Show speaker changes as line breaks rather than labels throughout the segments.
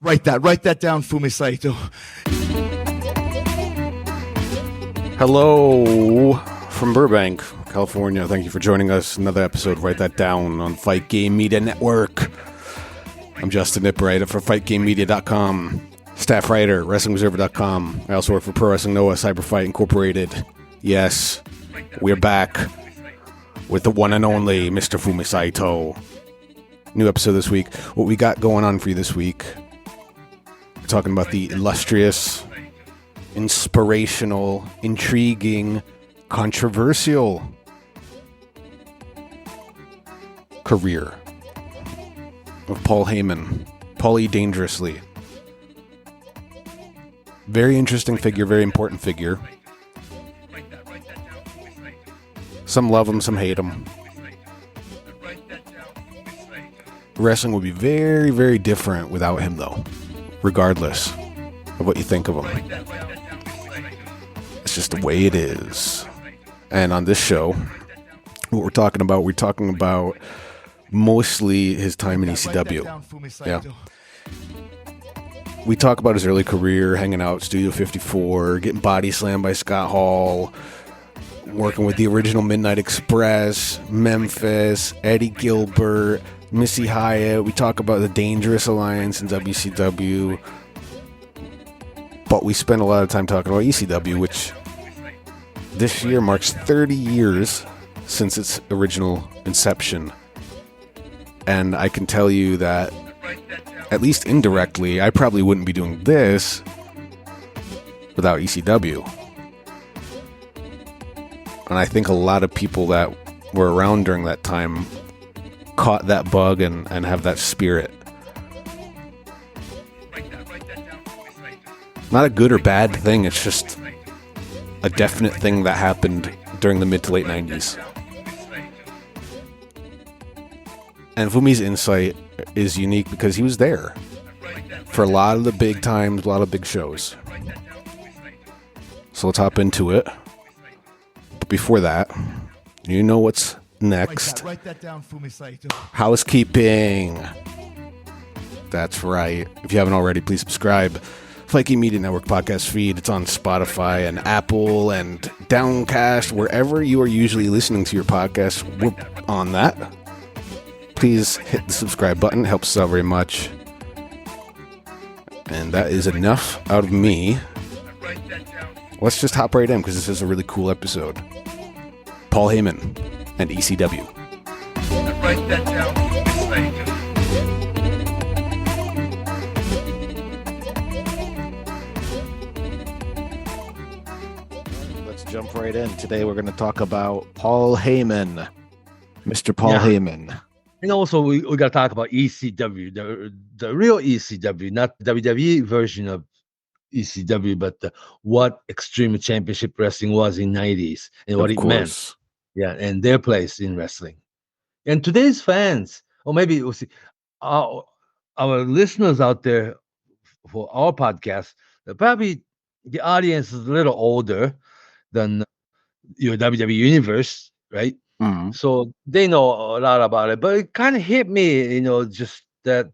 Write that down, Fumi Saito.
Hello from Burbank, California. Thank you for joining us. Another episode, Write That Down, on Fight Game Media Network. I'm Justin Knipper, writer for FightGameMedia.com, staff writer, WrestlingObserver.com. I also work for Pro Wrestling Noah, Cyberfight Incorporated. Yes, we're back with the one and only Mr. Fumi Saito. New episode this week. What we got going on for you this week? We're talking about the illustrious, inspirational, intriguing, controversial career of Paul Heyman, Paulie Dangerously. Very interesting figure, very important figure. Some love him, some hate him. Wrestling would be very, very different without him, though, regardless of what you think of him. It's just the way it is. And on this show, what we're talking about mostly his time in ECW. Yeah. We talk about his early career, hanging out at Studio 54, getting body slammed by Scott Hall, working with the original Midnight Express, Memphis, Eddie Gilbert, Missy Hyatt. We talk about the Dangerous Alliance in WCW. But we spend a lot of time talking about ECW, which this year marks 30 years since its original inception. And I can tell you that, at least indirectly, I probably wouldn't be doing this without ECW. And I think a lot of people that were around during that time caught that bug and have that spirit. Not a good or bad thing, it's just a definite thing that happened during the mid to late 90s. And Fumi's insight is unique because he was there for a lot of the big times, a lot of big shows. So let's hop into it. But before that, you know what's next.
Write that down, Fumi Saito.
Housekeeping. That's right. If you haven't already, please subscribe. Fight Game Media Network podcast feed. It's on Spotify and Apple and Downcast, wherever you are usually listening to your podcast. We're on that. Please hit the subscribe button. It helps us out very much. And that is enough out of me. Let's just hop right in because this is a really cool episode. Paul Heyman and ECW.
Write that down.
Let's jump right in. Today we're going to talk about Paul Heyman. Mr. Paul Heyman.
And also, we got to talk about ECW, the real ECW, not the WWE version of ECW, but what Extreme Championship Wrestling was in 90s and what it meant. Yeah, and their place in wrestling. And today's fans, or maybe it was our listeners out there for our podcast, probably the audience is a little older than your WWE Universe, right?
Mm-hmm.
So they know a lot about it, but it kind of hit me, just that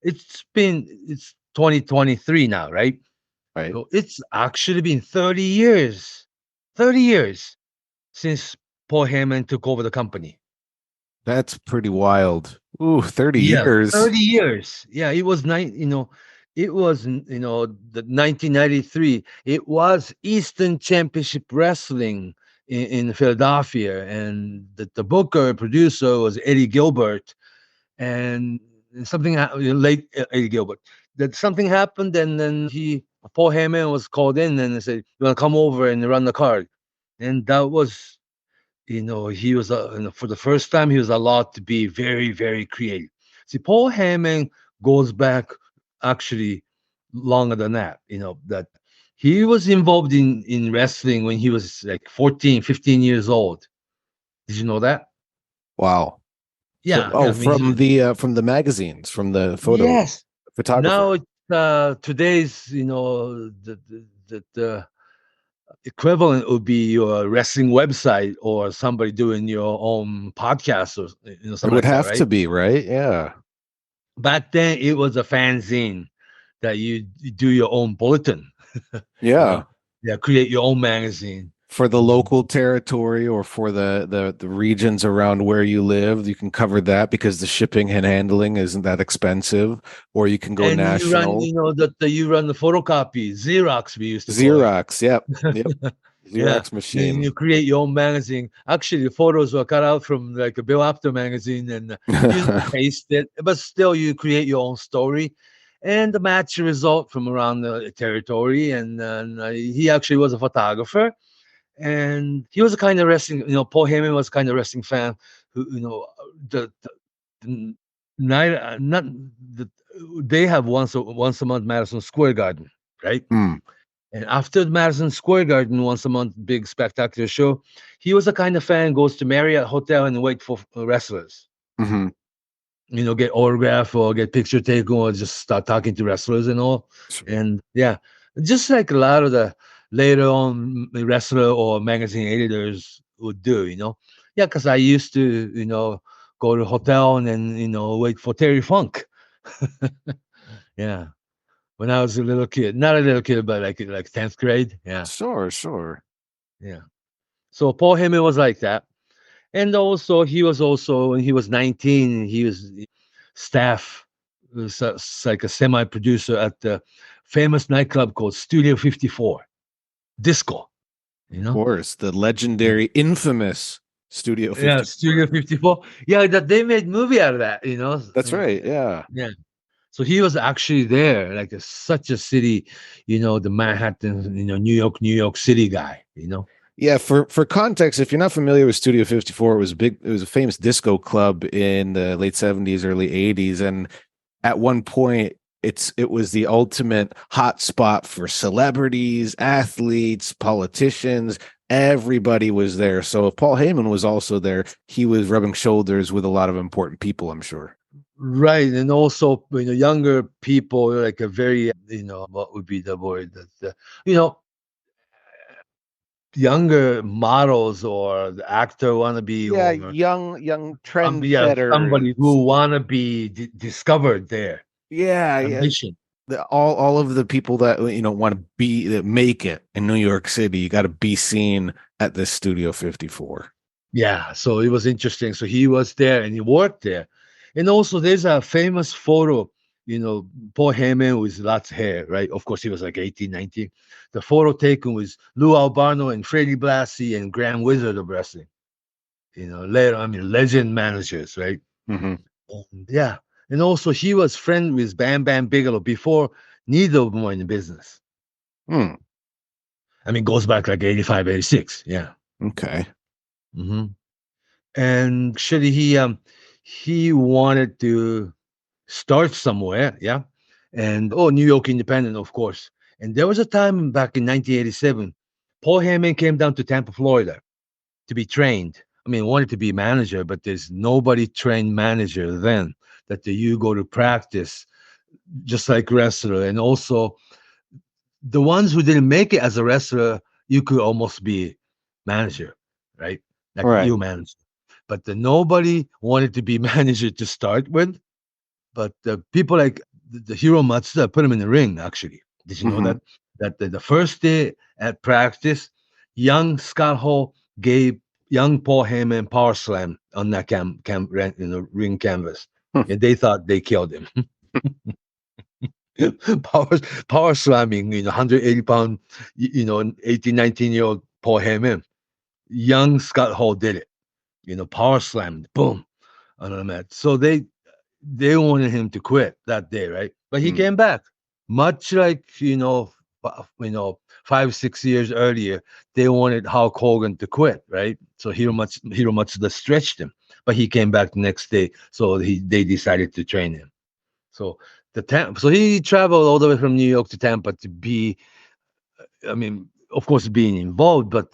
it's 2023 now, right?
Right.
So it's actually been 30 years since Paul Heyman took over the company.
That's pretty wild. Ooh, 30 years.
30 years. Yeah, it was it was the 1993. It was Eastern Championship Wrestling in Philadelphia, and the booker producer was Eddie Gilbert, and something late Eddie Gilbert. That something happened, and then Paul Heyman was called in and said, "You want to come over and run the card?" And that was, he was for the first time he was allowed to be very, very creative. See, Paul Heyman goes back actually longer than that. That he was involved in wrestling when he was like 14, 15 years old. Did you know that?
Wow.
Yeah.
So, from the magazines, from the photo.
Yes.
Photographer.
Now today's the equivalent would be your wrestling website or somebody doing your own podcast or something.
It would
like
have
that, right?
to be, right? Yeah.
Back then, it was a fanzine that you do your own bulletin.
Yeah.
Yeah, create your own magazine.
For the local territory or for the regions around where you live, you can cover that because the shipping and handling isn't that expensive. Or you can go
And
national.
you run the photocopy, Xerox, we used to call it.
Xerox, yep.
Yeah,
Xerox machine.
you create your own magazine. Actually, the photos were cut out from like a Bill Apter magazine, and you paste it, but still you create your own story, and the match result from around the territory. And he actually was a photographer, and he was a kind of wrestling. Paul Heyman was a kind of wrestling fan who the night not the they have once a month Madison Square Garden, right?
Mm.
And after the Madison Square Garden once a month big spectacular show, he was a kind of fan goes to Marriott Hotel and wait for wrestlers.
Mm-hmm.
Get autograph or get picture taken or just start talking to wrestlers and all.
Sure.
And yeah, just like a lot of the later on wrestler or magazine editors would do. Yeah, because I used to go to the hotel and then wait for Terry Funk. Yeah. When I was a little kid, not a little kid, but like 10th grade. Yeah.
Sure.
Yeah. So Paul Heyman was like that. And also, when he was 19, he was staff, like a semi-producer at the famous nightclub called Studio 54, Disco.
Of course, the legendary, infamous Studio 54.
Yeah, Studio 54. Yeah, that they made movie out of that,
That's right, yeah.
Yeah. So he was actually there, like such a city, the Manhattan, New York City guy,
Yeah, for context, if you're not familiar with Studio 54, it was a famous disco club in the late 70s, early 80s, and at one point it was the ultimate hot spot for celebrities, athletes, politicians. Everybody was there. So if Paul Heyman was also there, he was rubbing shoulders with a lot of important people, I'm sure.
Right, and also younger people, like a very what would be the word that younger models or the actor wannabe,
Yeah,
or
young trendsetters.
somebody who wanna be discovered there.
Yeah,
Ambition.
All of the people that want to make it in New York City, you got to be seen at this Studio 54.
Yeah, so it was interesting. So he was there and he worked there. And also there's a famous photo, Paul Heyman with lots of hair, right? Of course, he was like 18, 19. The photo taken with Lou Albano and Freddie Blassie and Grand Wizard of Wrestling. Legend managers, right?
Mm-hmm.
And, yeah. And also he was friend with Bam Bam Bigelow before neither of them were in the business. Goes back like 85, 86. Yeah.
Okay.
Mm-hmm. And actually he wanted to start somewhere, yeah. And New York Independent, of course. And there was a time back in 1987, Paul Heyman came down to Tampa, Florida to be trained. Wanted to be manager, but there's nobody trained manager then that you go to practice just like wrestler. And also the ones who didn't make it as a wrestler, you could almost be manager, right? Like
right.
You manage. But nobody wanted to be manager to start with. But the people like the Hiro Matsuda put him in the ring, actually. Did you know that? That the first day at practice, young Scott Hall gave young Paul Heyman power slam on that ring canvas. And they thought they killed him. power slamming, 180-pound, 18, 19-year-old Paul Heyman. Young Scott Hall did it. Power slammed, boom, on the mat. So they wanted him to quit that day, right? But he came back, much like 5-6 years earlier, they wanted Hulk Hogan to quit, right? So Hiro Matsuda stretched him, but he came back the next day. So they decided to train him. So so he traveled all the way from New York to Tampa to be, of course, being involved, but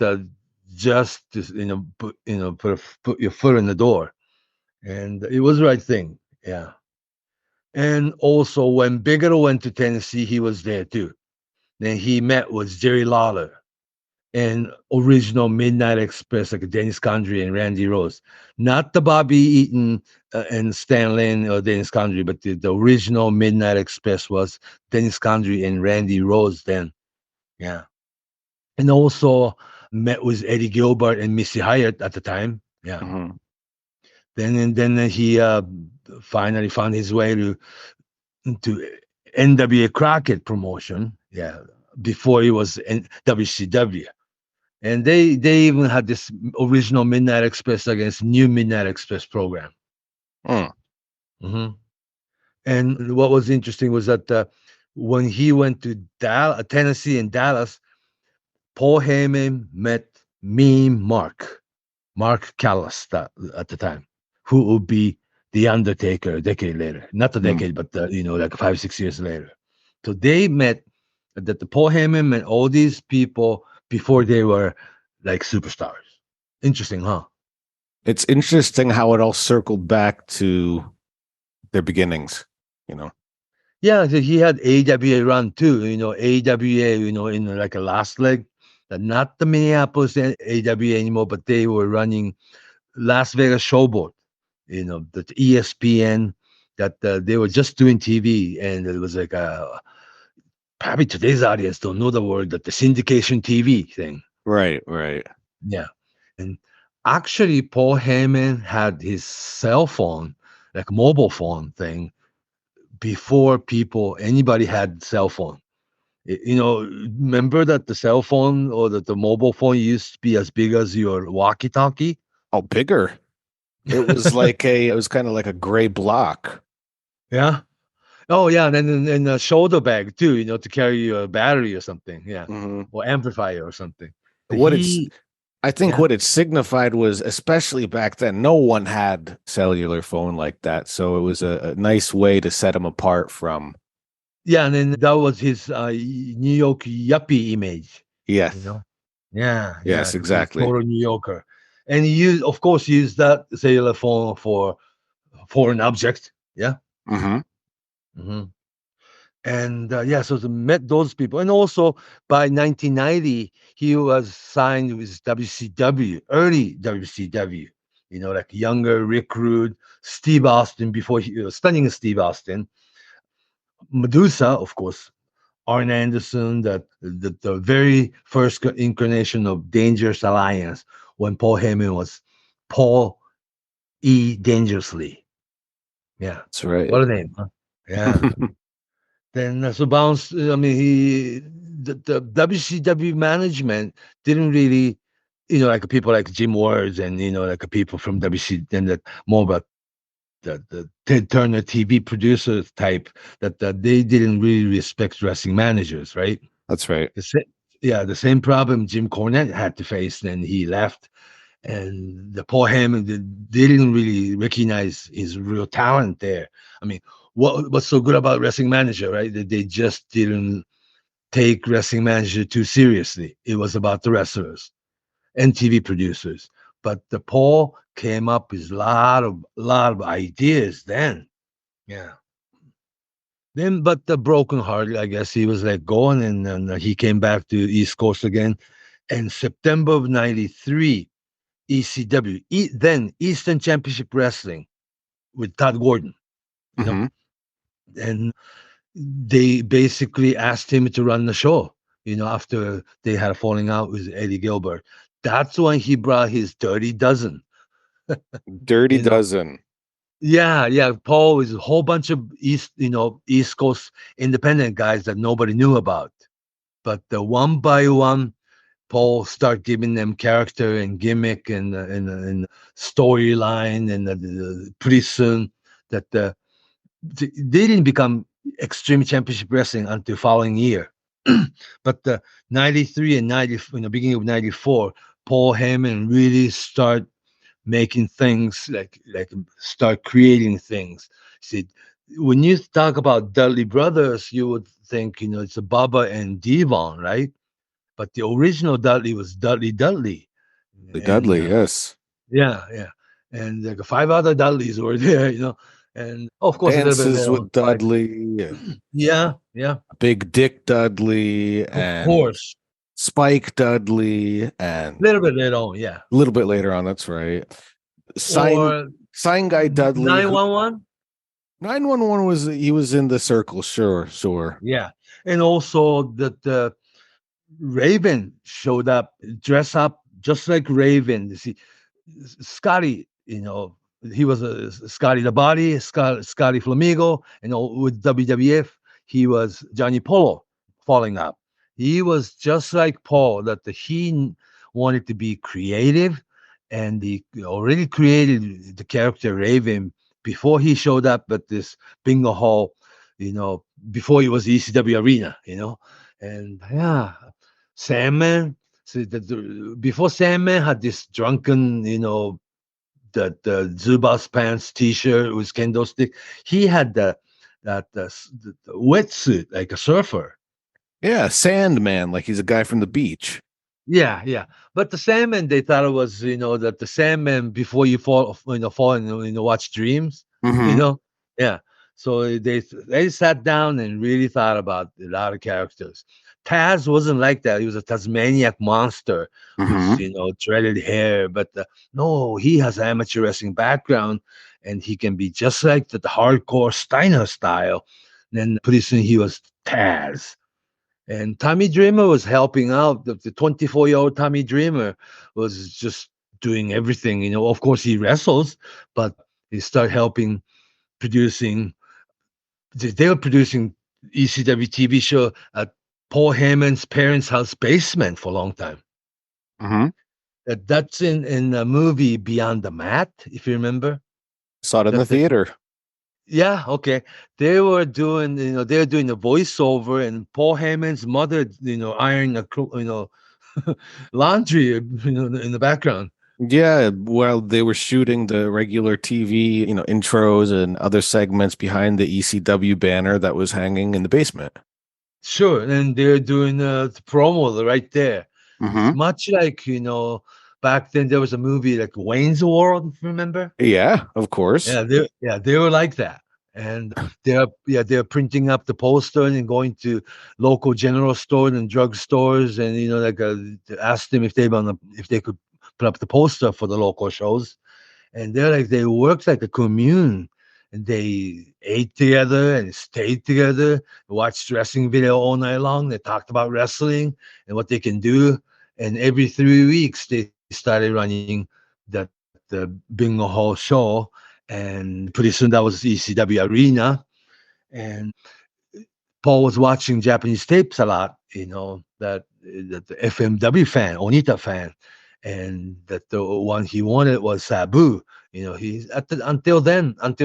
just to put your foot in the door, and it was the right thing. Yeah. And also when Bigelow went to Tennessee, he was there too. Then he met with Jerry Lawler and original Midnight Express, like Dennis Condrey and Randy Rose. Not the Bobby Eaton and Stan Lane or Dennis Condrey, but the original Midnight Express was Dennis Condrey and Randy Rhoads then. Yeah. And also met with Eddie Gilbert and Missy Hyatt at the time. Yeah.
Mhm.
Then he finally found his way to NWA Crockett promotion. Yeah. Before he was in WCW. And they even had this original Midnight Express against New Midnight Express program.
Mm.
hmm And what was interesting was that when he went to Tennessee and Dallas, Paul Heyman met Meme Mark Callis at the time, who would be the Undertaker a decade later. Not a decade, but like 5-6 years later. So they met. That the Paul Heyman met all these people before they were like superstars. Interesting, huh?
It's interesting how it all circled back to their beginnings, you know.
Yeah, so he had AWA run too. AWA, in like a last leg. Not the Minneapolis AWA anymore, but they were running Las Vegas Showboat. The ESPN that they were just doing TV, and it was like probably today's audience don't know the word, that the syndication TV thing.
Right.
Yeah. And actually, Paul Heyman had his cell phone, like mobile phone thing, before anybody had cell phone. Remember that the cell phone or that the mobile phone used to be as big as your walkie-talkie?
Oh, bigger. It was it was kind of like a gray block.
Yeah. Oh, yeah. And then a shoulder bag too, to carry your battery or something. Yeah.
Mhm.
Or amplifier or something.
I think what it signified was, especially back then, no one had cellular phone like that. So it was a nice way to set him apart from.
Yeah, and then that was his New York yuppie image.
Yes.
Yeah.
Yes, exactly.
Total New Yorker. And he used that cellular phone for foreign object. Yeah.
Mm-hmm.
And so to met those people. And also by 1990, he was signed with WCW, early WCW, like younger Rick Rude, Steve Austin, before he was stunning Steve Austin, Medusa, of course, Arn Anderson, the very first incarnation of Dangerous Alliance when Paul Heyman was Paul E. Dangerously. Yeah.
That's right.
What a name. Huh? Yeah. Then so Bounce, the WCW management didn't really, like people like Jim Ward and, like people from WC, and that more about the Ted Turner TV producer type, that they didn't really respect wrestling managers, right?
That's right.
The same problem Jim Cornette had to face, and he left. And the Paul Heyman, they didn't really recognize his real talent there. I mean, what's so good about Wrestling Manager, right? That they just didn't take Wrestling Manager too seriously. It was about the wrestlers and TV producers. But the Paul came up with a lot of ideas then. Yeah. Then, but the broken heart, I guess he was like going, and he came back to East Coast again. And September of '93, ECW, then Eastern Championship Wrestling with Todd Gordon. And they basically asked him to run the show, after they had a falling out with Eddie Gilbert. That's when he brought his Dirty Dozen.
Dirty Dozen.
Yeah. Paul is a whole bunch of East Coast independent guys that nobody knew about. But one by one, Paul started giving them character and gimmick and storyline, and pretty soon that they didn't become Extreme Championship Wrestling until following year. But the 93 and 90, beginning of 94, Paul Heyman really start making things, like start creating things. See, when you talk about Dudley Brothers, you would think, it's a Bubba and Devon, right? But the original Dudley was Dudley.
Dudley, yes.
Yeah. And like 5 other Dudleys were there, and of course
Dances with Dudley.
Yeah.
Big Dick Dudley, and
of course
Spike Dudley, and
a little bit later on, yeah.
A little bit later on, that's right. Sign Guy Dudley.
911.
911 was in the circle. Sure.
Yeah, and also that Raven showed up, dressed up just like Raven. You see, Scotty, he was a Scotty the Body, Scotty Flamingo, with WWF, he was Johnny Polo falling up. He was just like Paul, that he wanted to be creative, and he already created the character Raven before he showed up at this bingo hall, before it was ECW Arena, and yeah, Sandman. So before Sandman had this drunken, the Zubas pants T-shirt with kendo stick, he had the wetsuit like a surfer.
Yeah, Sandman, like he's a guy from the beach.
Yeah, yeah. But the Sandman, they thought it was, that the Sandman before you fall and watch dreams,
Mhm.
Yeah. So they sat down and really thought about a lot of characters. Taz wasn't like that. He was a Tasmaniac monster with,
Mhm.
dreaded hair. But no, he has amateur wrestling background, and he can be just like the hardcore Steiner style. And then pretty soon he was Taz. And Tommy Dreamer was helping out. The 24-year-old Tommy Dreamer was just doing everything. Of course, he wrestles, but he started helping producing. They were producing ECW TV show at Paul Heyman's parents' house basement for a long time.
Mhm.
That's in the movie Beyond the Mat, if you remember.
Saw it in the
That the,
theater.
Yeah, okay. They were doing, the voiceover, and Paul Heyman's mother, ironing laundry, in the background.
Yeah, while they were shooting the regular TV, intros and other segments behind the ECW banner that was hanging in the basement.
Sure, and they're doing the promo right there. It's
Mhm.
much like, back then there was a movie like Wayne's World, remember?
Yeah, of course.
They were like that. And they're printing up the poster and going to local general stores and drug stores, and ask them if they could put up the poster for the local shows. And they worked like a commune, and they ate together and stayed together, watched wrestling video all night long. They talked about wrestling and what they can do. And every 3 weeks they started running the bingo hall show, and pretty soon that was ECW Arena. And Paul was watching Japanese tapes a lot, that the FMW fan, Onita fan, and that the one he wanted was Sabu. Until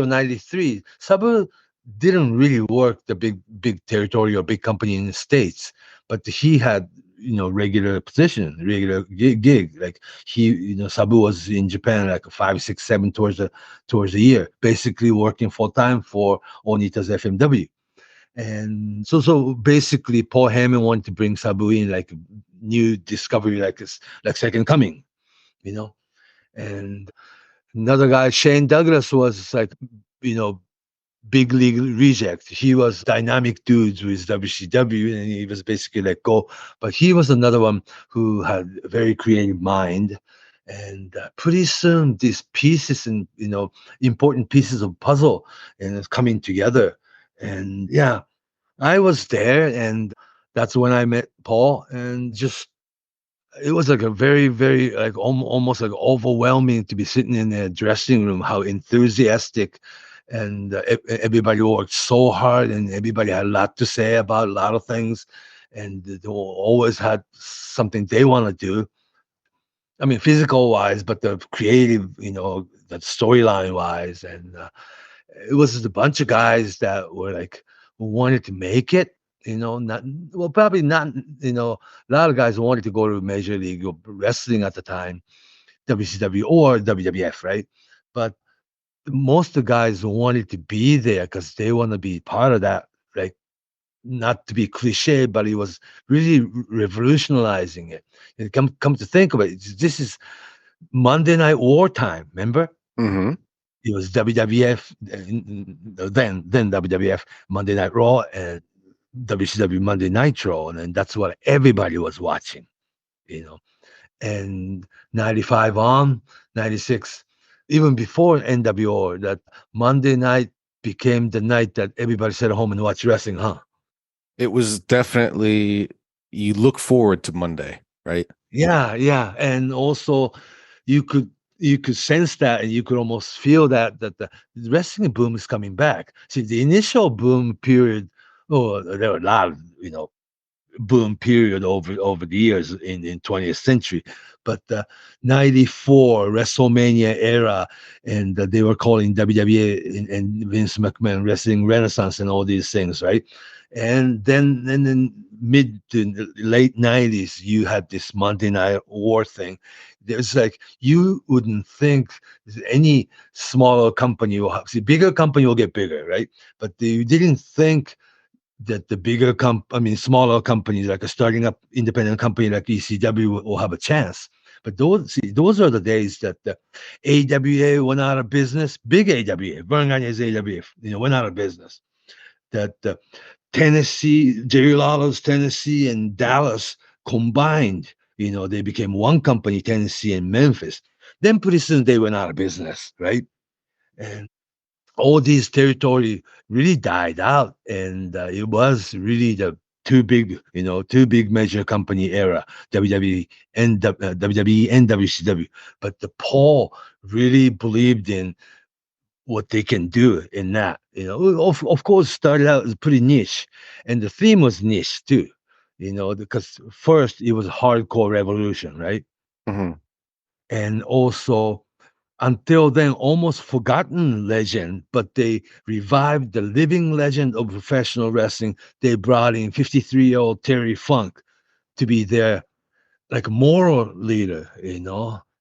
'93, Sabu didn't really work the big territory or big company in the States, but he had regular position, regular gig. Like Sabu was in Japan like 5, 6, 7 tours a year, basically working full time for Onita's FMW. And so basically, Paul Heyman wanted to bring Sabu in like new discovery, like Second Coming, you know. And another guy, Shane Douglas, was like, big league reject. He was dynamic dudes with WCW, and he was basically let go. But he was another one who had a very creative mind. And pretty soon, these pieces and important pieces of puzzle and it's coming together. And yeah, I was there, and that's when I met Paul, and just it was like a very, very like almost like overwhelming to be sitting in the dressing room. How enthusiastic, and everybody worked so hard, and everybody had a lot to say about a lot of things, and they always had something they want to do. I mean, physical wise, but the creative, the storyline wise, and it was just a bunch of guys that were like who wanted to make it. Not well, probably not. A lot of guys wanted to go to Major League Wrestling at the time, WCW or WWF, right? But most of the guys wanted to be there because they want to be part of that. Like, not to be cliche, but he was really revolutionizing it. And come to think of it, this is Monday Night War time. Remember?
Mm-hmm.
It was WWF, then WWF Monday Night Raw and WCW Monday Nitro, and then that's what everybody was watching, And 95 on, 96 even before NWO, that Monday night became the night that everybody sat at home and watched wrestling, huh?
It was definitely, you look forward to Monday, right?
Yeah, yeah. And also you could you could sense that, and you could almost feel that the wrestling boom is coming back. See, the initial boom period, oh, there were a lot of, boom period over the years in 20th century, but the 94 WrestleMania era, and they were calling WWE and Vince McMahon wrestling renaissance and all these things, right? And then in mid to late 90s, you had this Monday Night War thing. There's like, you wouldn't think any smaller company will have, see, bigger company will get bigger, right? But you didn't think that the bigger smaller companies, like a starting up independent company like ECW, will have a chance. But those are the days that the AWA went out of business. Big AWA, Vernganya's AWA, went out of business. That Tennessee, Jerry Lawler's Tennessee and Dallas combined, they became one company, Tennessee and Memphis. Then pretty soon they went out of business, right? And all these territory really died out, and it was really the two big major company era, WWE and WWE and WCW. But the Paul really believed in what they can do in that. Of course, started out as pretty niche, and the theme was niche too. Because first it was hardcore revolution, right?
Hmm.
And also, until then, almost forgotten legend, but they revived the living legend of professional wrestling. They brought in 53-year-old Terry Funk to be their like moral leader,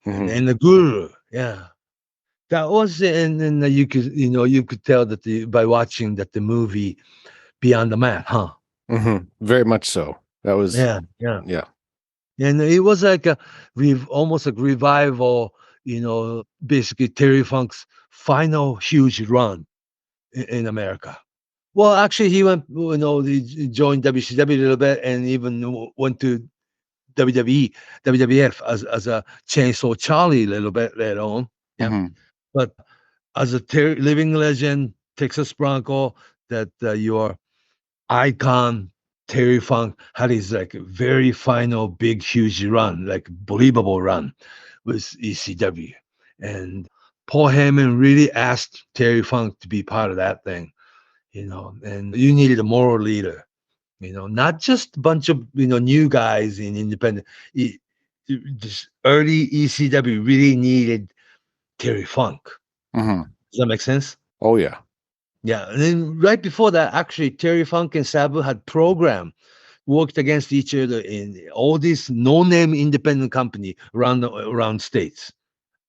Hmm.
and the guru. Yeah. That was, and you could tell that by watching that the movie Beyond the Mat, huh?
Hmm. Very much so. That was,
Yeah, yeah.
yeah.
And it was like almost like revival, basically Terry Funk's final huge run in America. Well, actually, he went, he joined WCW a little bit, and even went to WWE, WWF as a Chainsaw Charlie a little bit later on. Yeah.
Hmm.
But as a living legend, Texas Bronco, that your icon Terry Funk had his like very final big huge run, like believable run with ECW, and Paul Heyman really asked Terry Funk to be part of that thing, and you needed a moral leader, not just a bunch of new guys in independent. This early ECW really needed Terry Funk.
Hmm.
Does that make sense?
Oh yeah.
Yeah, and then right before that, actually, Terry Funk and Sabu had worked against each other in all these no-name independent company around states.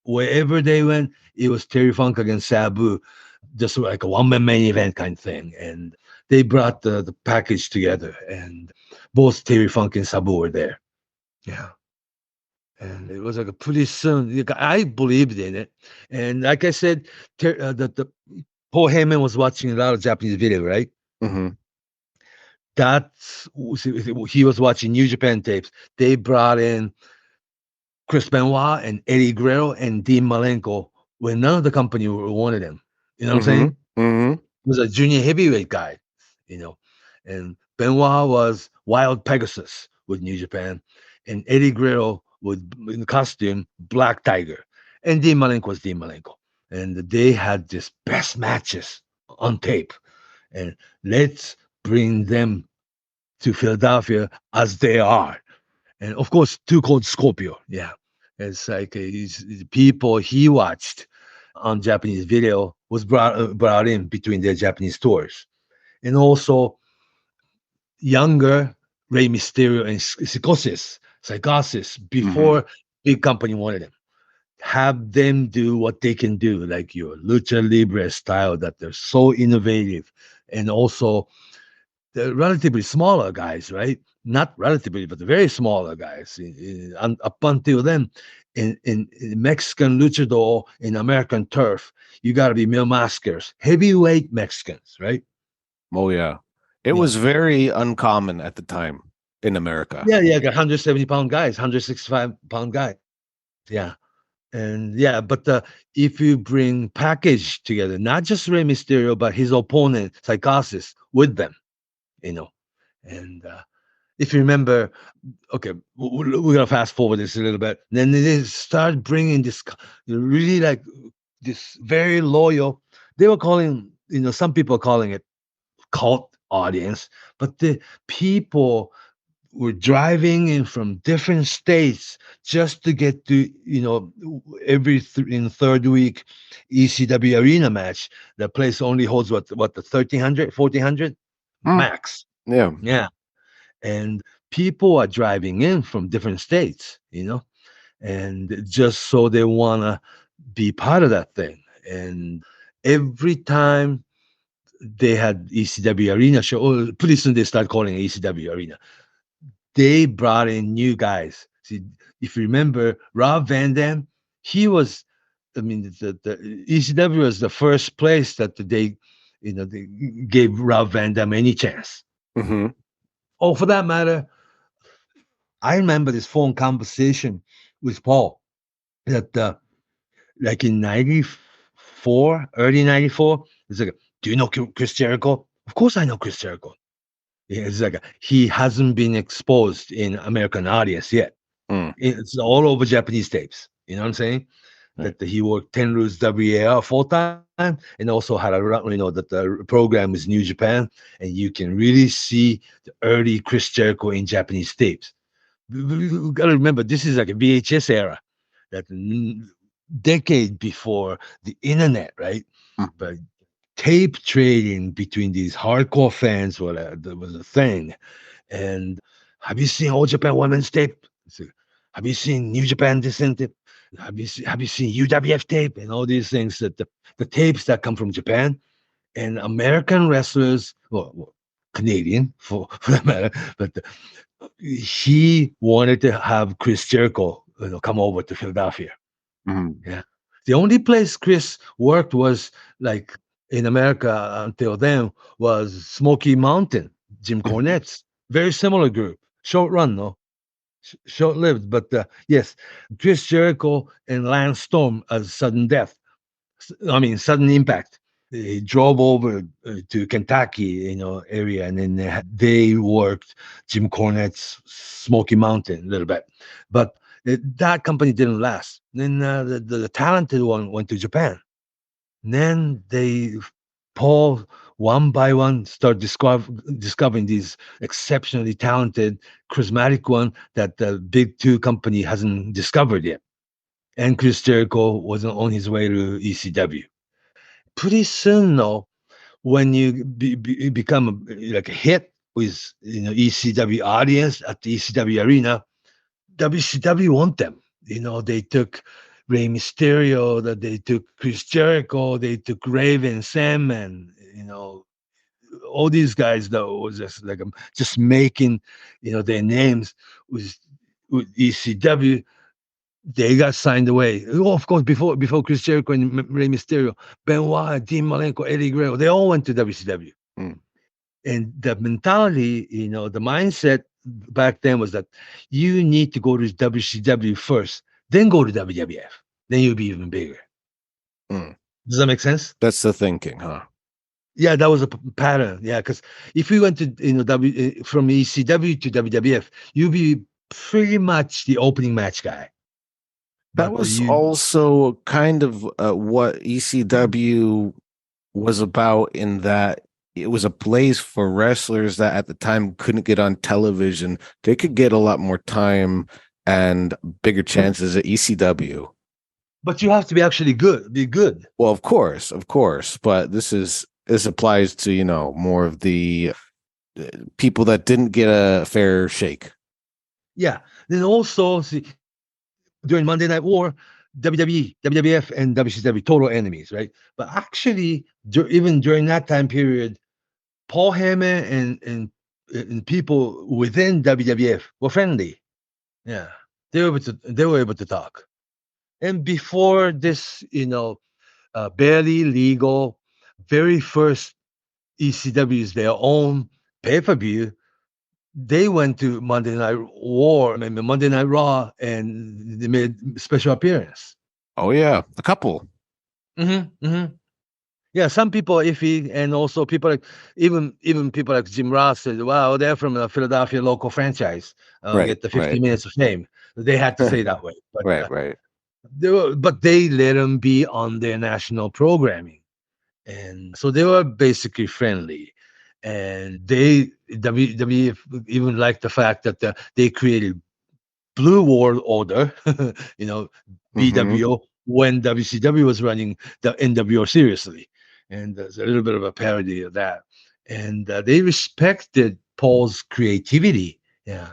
Wherever they went, it was Terry Funk against Sabu, just like a one-man main event kind of thing. And they brought the package together, and both Terry Funk and Sabu were there. Yeah. And it was like a pretty soon. I believed in it, and like I said, the Paul Heyman was watching a lot of Japanese video, right?
Hmm.
That's he was watching New Japan tapes. They brought in Chris Benoit and Eddie Guerrero and Dean Malenko when none of the company wanted him. You know what I'm
Hmm.
saying?
Hmm.
He was a junior heavyweight guy, you know. And Benoit was Wild Pegasus with New Japan, and Eddie Guerrero with in costume Black Tiger, and Dean Malenko was Dean Malenko, and they had just best matches on tape. And let's bring them to Philadelphia as they are. And of course, Too Cold Scorpio. Yeah. It's like the people he watched on Japanese video was brought in between their Japanese tours. And also younger Rey Mysterio and Psychosis,
Hmm.
before big company wanted him. Have them do what they can do, like your Lucha Libre style, that they're so innovative, and also the relatively smaller guys, right? Not relatively, but the very smaller guys. Up until then, in Mexican luchador, in American turf, you got to be mil maskers, heavyweight Mexicans, right?
Oh yeah. It
Yeah.
was very uncommon at the time in America.
Yeah, yeah, 170-pound guys, 165-pound guys. Yeah. And yeah, but if you bring package together, not just Rey Mysterio, but his opponent, Psychosis, with them, you know. And if you remember, okay, we're gonna fast forward this a little bit. Then they start bringing this really like this very loyal. They were calling, some people are calling it cult audience, but the people were driving in from different states just to get to, every in third week ECW Arena match. The place only holds what the 1,300, 1,400
Mm.
max.
Yeah.
Yeah, and people are driving in from different states, and just so they want to be part of that thing. And every time they had ECW Arena show, pretty soon they start calling it ECW Arena. They brought in new guys. See, if you remember, Rob Van Dam, he was, I mean, the ECW was the first place that they gave Rob Van Dam any chance.
Hmm.
Oh, for that matter, I remember this phone conversation with Paul that, like in 94, early 94, it's like, do you know Chris Jericho? Of course I know Chris Jericho. Yeah, it's like he hasn't been exposed in American audience yet.
Mm.
It's all over Japanese tapes. You know what I'm saying?
Right.
That he worked Tenru's WAR full time and also had that the program is New Japan, and you can really see the early Chris Jericho in Japanese tapes. We got to remember, this is like a VHS era, that decade before the internet, right?
Mm.
But tape trading between these hardcore fans was a thing. And have you seen All Japan Women's tape? Have you seen New Japan Descent tape? Have you seen UWF tape and all these things, that the tapes that come from Japan and American wrestlers, well Canadian for that matter, but he wanted to have Chris Jericho come over to Philadelphia.
Mhm.
Yeah. The only place Chris worked was like in America until then was Smoky Mountain, Jim Cornette's. Very similar group. Short run, though. Short lived. But yes, Chris Jericho and Lance Storm as sudden death. Sudden impact. They drove over to Kentucky, area, and then they worked Jim Cornette's Smoky Mountain a little bit. But that company didn't last. Then the talented one went to Japan. And then Paul, one by one, start discovering these exceptionally talented, charismatic one that the big two company hasn't discovered yet. And Chris Jericho was on his way to ECW. Pretty soon, though, when you become like a hit with ECW audience at the ECW Arena, WCW want them. They took Rey Mysterio, that they took Chris Jericho, they took Raven, Sam, and all these guys that was just like just making their names with ECW. They got signed away. Oh, of course, before Chris Jericho and Rey Mysterio, Benoit, Dean Malenko, Eddie Guerrero, they all went to WCW.
Mm.
And the mentality, the mindset back then was that you need to go to WCW first, then go to WWF. Then you'll be even bigger.
Mm.
Does that make sense?
That's the thinking, huh?
Yeah, that was a pattern. Yeah, because if we went to from ECW to WWF, you'll be pretty much the opening match guy.
That was also kind of what ECW was about, in that it was a place for wrestlers that at the time couldn't get on television. They could get a lot more time and bigger chances at ECW.
But you have to be actually good. Be good.
Well, of course. But this applies to, more of the people that didn't get a fair shake.
Yeah. Then also, see, during Monday Night War, WWE, WWF, and WCW, total enemies, right? But actually, even during that time period, Paul Heyman and people within WWF were friendly. Yeah, they were able to talk. And before this, barely legal, very first ECW's their own pay-per-view, they went to Monday Night War, Monday Night Raw, and they made special appearance.
Oh yeah, a couple.
Yeah, some people are iffy, and also people like even people like Jim Ross said, "Wow, they're from a Philadelphia local franchise.
Right,
Get the 50
right,
minutes of fame." They had to say that way, but
right, right.
they let them be on their national programming, and so they were basically friendly. And WWE even liked the fact that they created Blue World Order, you know,
Mm-hmm.
BWO, when WCW was running the NWO seriously. And there's a little bit of a parody of that. And they respected Paul's creativity. Yeah.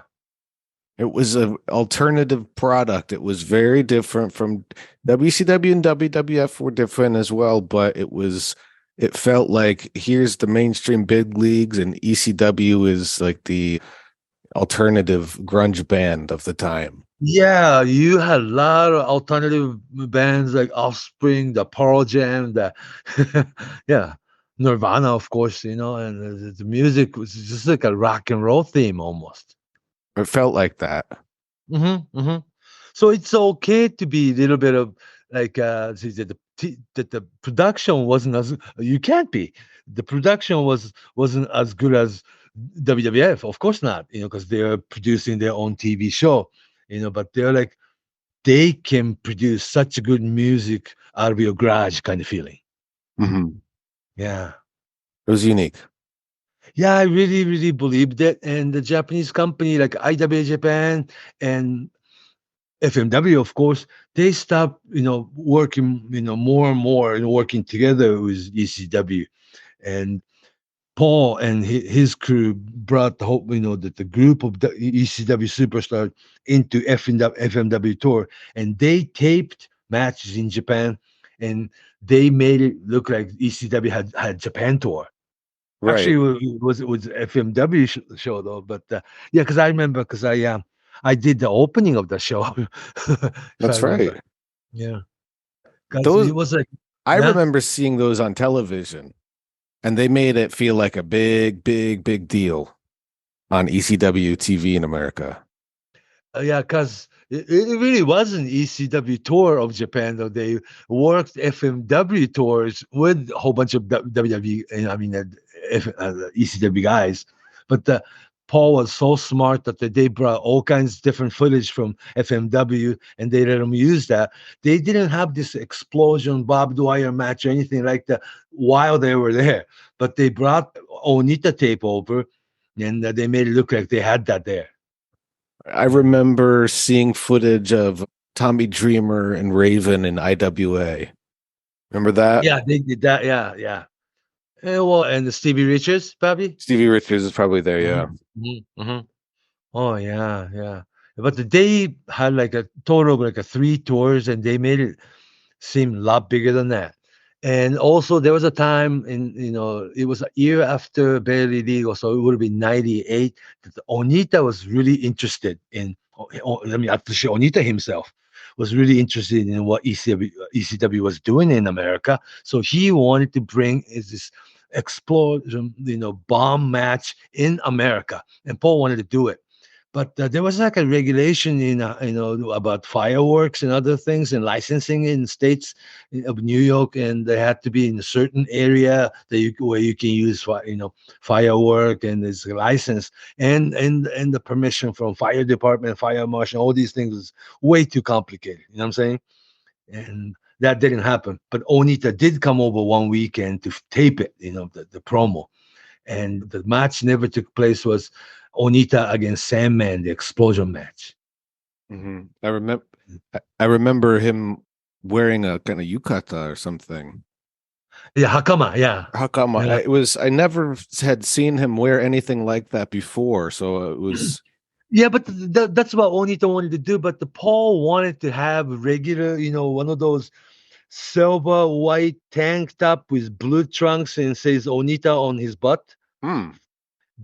It was an alternative product. It was very different from WCW and WWF were different as well, but it felt like here's the mainstream big leagues and ECW is like the alternative grunge band of the time.
Yeah, you had a lot of alternative bands like Offspring, the Pearl Jam, the yeah, Nirvana, of course, and the music was just like a rock and roll theme almost.
It felt like that.
Hmm. So it's okay to be a little bit of like that the production wasn't as you can't be. The production wasn't as good as WWF, of course not, because they're producing their own TV show, but they can produce such good music out of your garage kind of feeling.
Mm-hmm.
Yeah.
It was unique.
Yeah, I really, really believed it. And the Japanese company like IWA Japan and FMW, of course, they stopped, working, more and more and working together with ECW. And Paul and his crew brought the whole, the group of the ECW superstars into FMW tour, and they taped matches in Japan, and they made it look like ECW had Japan tour. Actually,
Right.
it was FMW show though, but yeah, because I remember because I did the opening of the show, if I
That's right.
remember. Yeah, because
Those
it was like,
I
yeah,
remember seeing those on television and they made it feel like a big, big, big deal on ECW TV in America.
yeah, because it really was an ECW tour of Japan, though they worked FMW tours with a whole bunch of WWE, ECW guys. But Paul was so smart that they brought all kinds of different footage from FMW and they let them use that. They didn't have this explosion Bob Dwyer match or anything like that while they were there, but they brought Onita tape over and they made it look like they had that there.
I remember seeing footage of Tommy Dreamer and Raven in IWA. Remember that?
Yeah, they did that. Yeah, yeah. Well, and the Stevie Richards, probably.
Stevie Richards is probably there, yeah.
Mm-hmm. Oh yeah, yeah. But they had like a total of like a 3 tours, and they made it seem a lot bigger than that. And also, there was a time it was a year after Barely Legal, so it would have been '98. That Onita was really interested in. Actually, Onita himself was really interested in what ECW was doing in America. So he wanted to bring this explosion, bomb match in America, and Paul wanted to do it. But there was like a regulation about fireworks and other things and licensing in states of New York, and they had to be in a certain area where you can use firework, and there's a license and the permission from fire department, fire marshal. All these things was way too complicated. You know what I'm saying? And that didn't happen. But Onita did come over one weekend to tape it, the promo, and the match never took place. Was Onita against Sandman, the explosion match.
Mm-hmm. I remember him wearing a kind of yukata or something.
Yeah, Hakama, yeah.
How come
Yeah.
I never had seen him wear anything like that before, so it was
Yeah, but that's what Onita wanted to do. But the Paul wanted to have regular, one of those silver white tank top with blue trunks and says Onita on his butt.
hmm.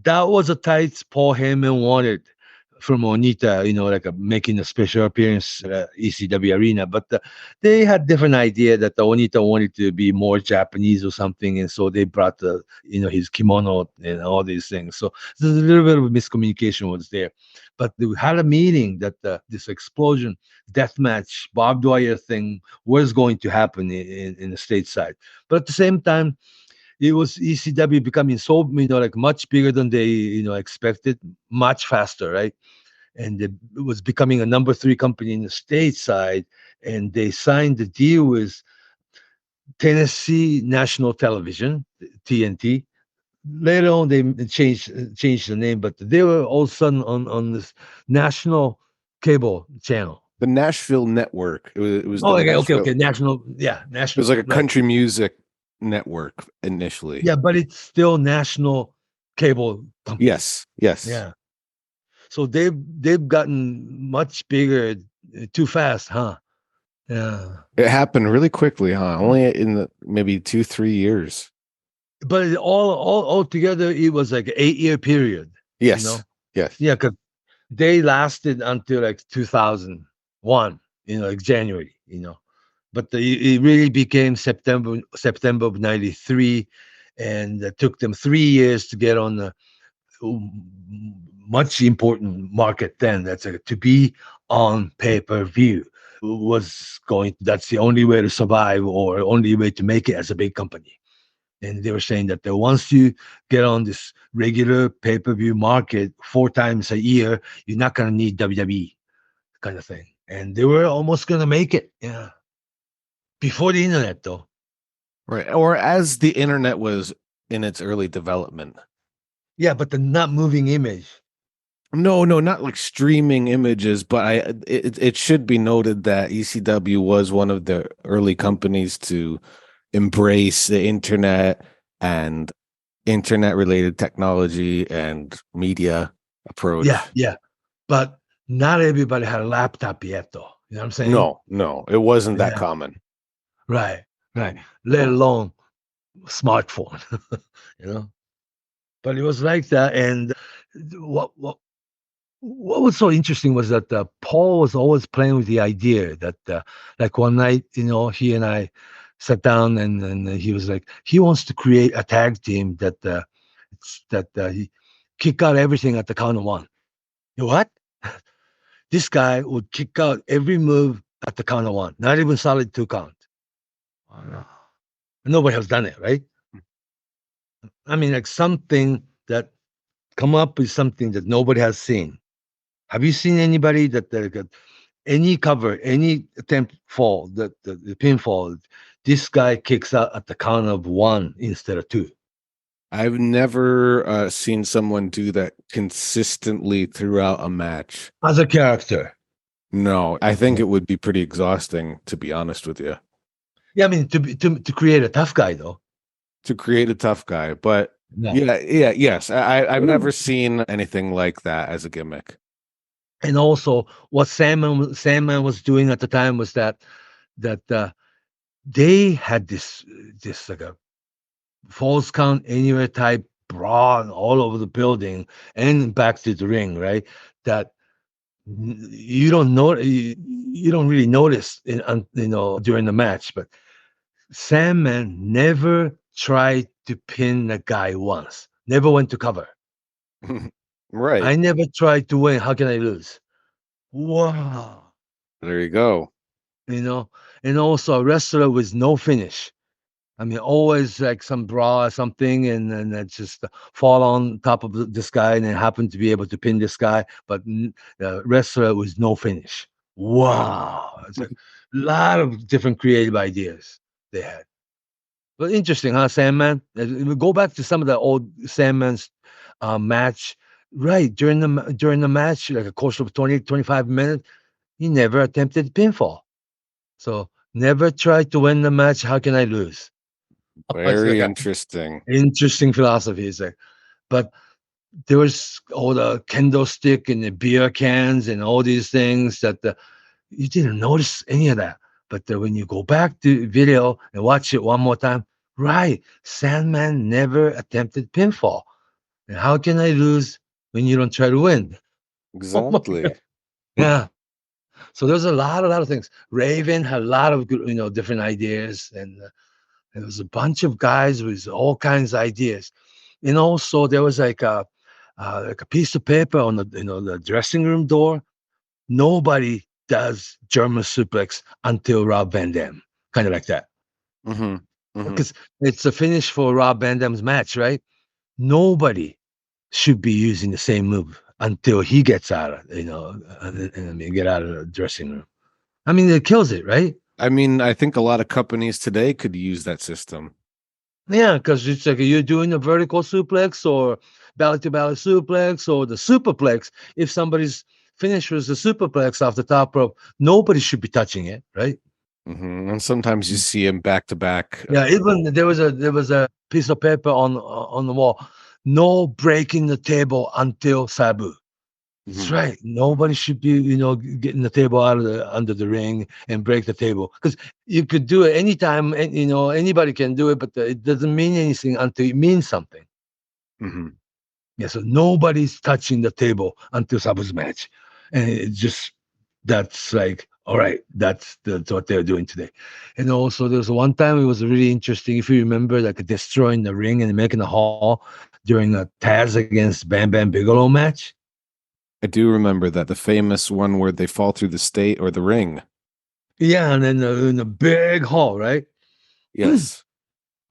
That was the tights Paul Heyman wanted. from Onita, like making a special appearance at ECW Arena. But they had different idea that the Onita wanted to be more Japanese or something, and so they brought his kimono and all these things. So there's a little bit of miscommunication was there. But they had a meeting that this explosion, death match, barbed wire thing was going to happen in the stateside. But at the same time, it was ECW becoming so like much bigger than they expected, much faster, right? And it was becoming a number 3 company in the stateside, and they signed the deal with Tennessee National Television, TNT. Later on, they changed the name, but they were all of a sudden on this national cable channel.
The Nashville Network. It was.
Oh,
the
okay. National.
It was like a country music network initially.
Yeah, but it's still national cable company.
Yes.
Yeah. So they've gotten much bigger too fast, huh? Yeah.
It happened really quickly, huh? Only in maybe 2-3 years.
But all together, it was like an 8-year period.
Yes. Yes.
Yeah, because they lasted until like 2001, like January, But it really became September of '93, and it took them 3 years to get on the much important market then. That's to be on pay-per-view that's the only way to survive or only way to make it as a big company. And they were saying that once you get on this regular pay-per-view market 4 times a year, you're not going to need WWE kind of thing. And they were almost going to make it. Yeah. Before the internet, though.
Right. Or as the internet was in its early development.
Yeah, but the not moving image.
No, not like streaming images, but it should be noted that ECW was one of the early companies to embrace the internet and internet related technology and media approach.
Yeah. But not everybody had a laptop yet, though. You know what I'm saying?
No, it wasn't that common.
Right. Let alone smartphone, But it was like that. And what was so interesting was that Paul was always playing with the idea that like one night, he and I sat down and he was like, he wants to create a tag team that he kick out everything at the count of 1. You know what? This guy would kick out every move at the count of 1, not even solid 2 count. Nobody has done it, right? I mean, like something that come up with something that nobody has seen. Have you seen anybody that got any cover, any attempt fall, the pinfall, this guy kicks out at the count of 1 instead of 2?
I've never seen someone do that consistently throughout a match.
As a character.
No, I think it would be pretty exhausting, to be honest with you.
Yeah, I mean, to create a tough guy, though.
To create a tough guy, but yes. I've never seen anything like that as a gimmick.
And also, what Sandman was doing at the time was that they had this like a false count anywhere type brawl all over the building and back to the ring, right? That you don't know, you don't really notice, during the match. But Sandman never tried to pin the guy once. Never went to cover.
Right.
I never tried to win. How can I lose? Wow.
There you go.
And also a wrestler with no finish. I mean, always like some bra or something, and then that just fall on top of this guy, and then happen to be able to pin this guy, but the wrestler with no finish. Wow. It's a lot of different creative ideas they had. But interesting, huh, Sandman? We go back to some of the old Sandman's match. Right, during the match, like a course of 20, 25 minutes, he never attempted pinfall. So never tried to win the match. How can I lose?
Very interesting.
Interesting philosophy, is there. But there was all the kendo stick and the beer cans and all these things that you didn't notice any of that. But when you go back to video and watch it one more time, right, Sandman never attempted pinfall. And how can I lose when you don't try to win? Oh my
Exactly.
God. Yeah. So there's a lot of things. Raven had a lot of good, different ideas, and there was a bunch of guys with all kinds of ideas. And also there was like a piece of paper on the the dressing room door. Nobody does German suplex until Rob Van Dam, kind of like that,
Mm-hmm. Mm-hmm.
because it's a finish for Rob Van Dam's match, right? Nobody should be using the same move until he gets out of, I mean, get out of the dressing room. I mean, it kills it, right?
I mean, I think a lot of companies today could use that system.
Yeah, because it's like you're doing a vertical suplex or belly to belly suplex or the superplex. If somebody's finish was the superplex off the top rope, nobody should be touching it, right?
Mm-hmm. And sometimes you see him back to back.
Yeah, even there was a piece of paper on the wall. No breaking the table until Sabu. That's
Mhm.
right. Nobody should be, getting the table out of the under the ring and break the table, because you could do it anytime, and anybody can do it, but it doesn't mean anything until it means something.
Mhm.
Yeah, so nobody's touching the table until Sabu's match, and it just that's like, all right, that's what they're doing today. And also, there was one time it was really interesting. If you remember, like destroying the ring and making a hall during a Taz against Bam Bam Bigelow match.
I do remember that, the famous one where they fall through the state or the ring.
Yeah, and then in the big hall, right?
Yes.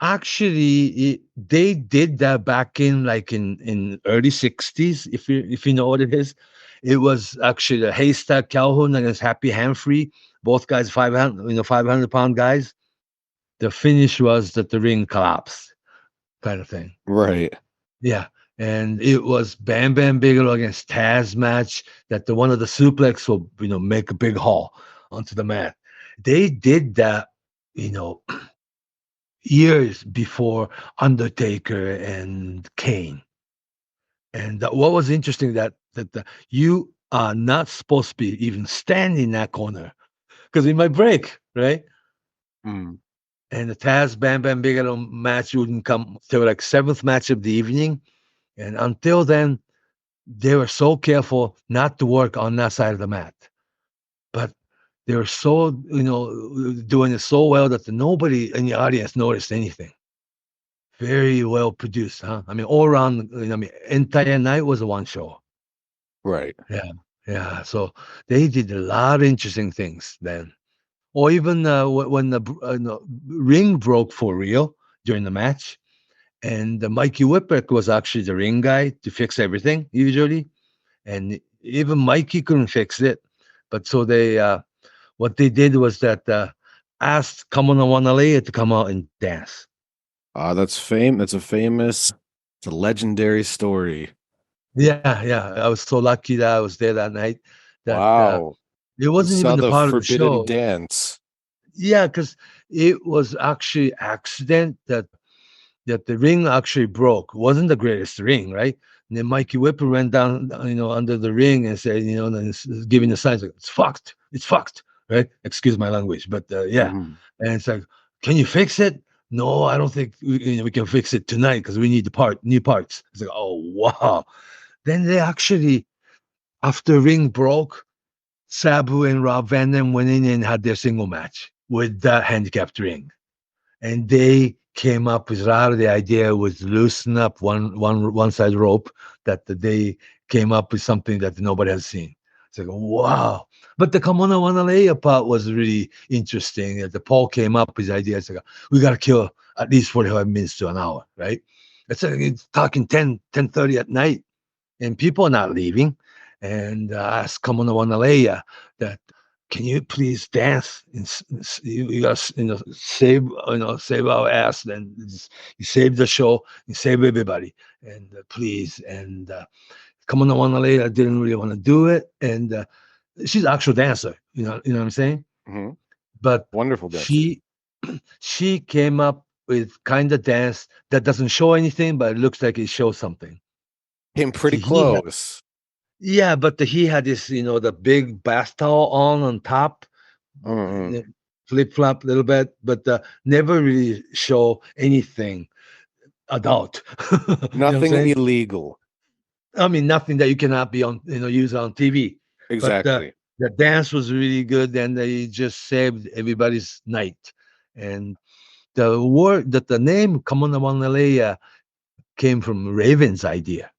Actually, they did that back in like in early '60s. If you know what it is, it was actually the Haystack Calhoun against Happy Hanfree. Both guys 500-pound guys. The finish was that the ring collapsed, kind of thing.
Right.
Yeah, and it was Bam Bam Bigelow against Taz match that the one of the suplex will make a big haul onto the mat. They did that, you know, years before Undertaker and Kane. And what was interesting that you are not supposed to be even standing in that corner because it might break, right?
Mm.
And the Taz Bam Bam Bigelow match wouldn't come till like seventh match of the evening, and until then, they were so careful not to work on that side of the mat. But they were so doing it so well that nobody in the audience noticed anything. Very well produced, huh? I mean, all around, entire night was a one show.
Right.
Yeah, yeah. So they did a lot of interesting things then. Or even when the ring broke for real during the match, and Mikey Whipwreck was actually the ring guy to fix everything usually, and even Mikey couldn't fix it. But so they, what they did was that asked Kamuna Wanalea to come out and dance.
That's a famous, it's a legendary story.
Yeah, yeah. I was so lucky that I was there that night. That
Wow.
it
You
wasn't
saw
even the
the
part of the
forbidden
show.
dance.
Yeah, because it was actually accident that the ring actually broke. It wasn't the greatest ring, right? And then Mikey Whipper went down, under the ring and said, and giving the signs like, it's fucked, right? Excuse my language, but yeah.
Mhm.
And it's like, can you fix it? No, I don't think we can fix it tonight because we need new parts. It's like, oh wow. Then they actually, after ring broke, Sabu and Rob Van Dam went in and had their single match with that handicapped ring. And they came up with the idea was loosen up one side rope, that they came up with something that nobody has seen. It's like, wow. But the Kamuna Wanalea part was really interesting. The Paul came up with the idea. It's like, we got to kill at least 45 minutes to an hour, right? It's talking 10:30 at night, and people are not leaving. And ask Kamuna Wanalea that, can you please dance? You got save our ass. Then you save the show, you save everybody, and please. And Kamuna Wanalea didn't really want to do it, and she's an actual dancer. You know what I'm saying?
Mhm.
But
Wonderful dancer.
she came up with kind of dance that doesn't show anything, but it looks like it shows something.
Came pretty
He had-
close.
Yeah, but he had this, the big bath towel on top,
Mhm.
flip flop a little bit, but never really show anything adult. You know what I'm
Nothing
saying?
illegal.
I mean, nothing that you cannot be on, use on TV. But
Exactly.
the dance was really good, and they just saved everybody's night. And the word that the name Kamanawangaleya came from Raven's idea.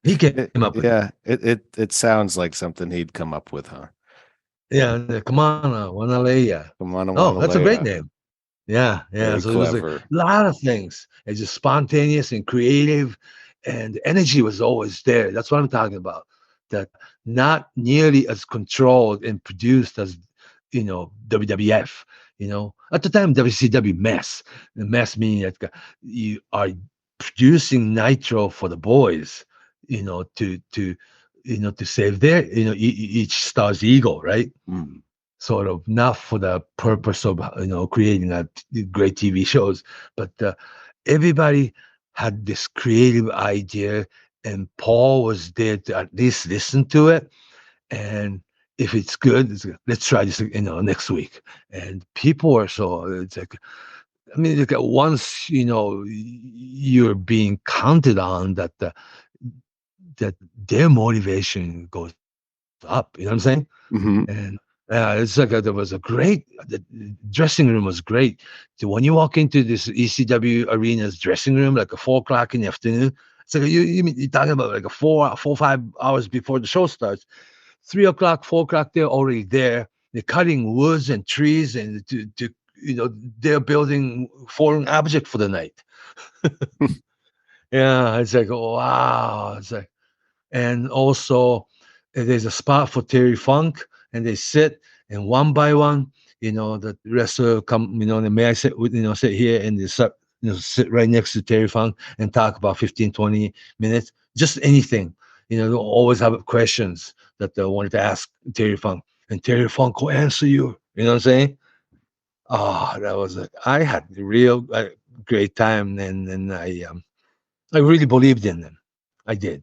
He came up with it.
Yeah, it sounds like something he'd come up with, huh?
Yeah, the Kamanawangaleya.
Kamana
Oh, that's a great
Wanalea.
name. Yeah, yeah.
Very
So it was a
clever.
lot of things. It's just spontaneous and creative, and the energy was always there. That's what I'm talking about. That not nearly as controlled and produced as WWF. At the time WCW mess. The mess meaning that you are producing nitro for the boys. To save their each star's ego, right?
Mm.
Sort of not for the purpose of creating great TV shows, but everybody had this creative idea, and Paul was there to at least listen to it. And if it's good, let's try this next week. And people are it's like, I mean, look at once you're being counted on that their motivation goes up. You know what I'm saying?
Hmm.
And it's like there was the dressing room was great. So when you walk into this ECW Arena's dressing room, like at 4 o'clock in the afternoon, it's like you're talking about like 5 hours before the show starts. 3 o'clock, 4 o'clock, they're already there. They're cutting woods and trees, and they're building foreign object for the night. Yeah, it's like, wow. It's like, and also there's a spot for Terry Funk, and they sit, and one by one, the wrestler come, and may I sit sit here, and they sit right next to Terry Funk and talk about 15, 20 minutes, just anything. They'll always have questions that they wanted to ask Terry Funk, and Terry Funk will answer you. You know what I'm saying? Oh, that was it. I had a real great time, and I really believed in them. I did.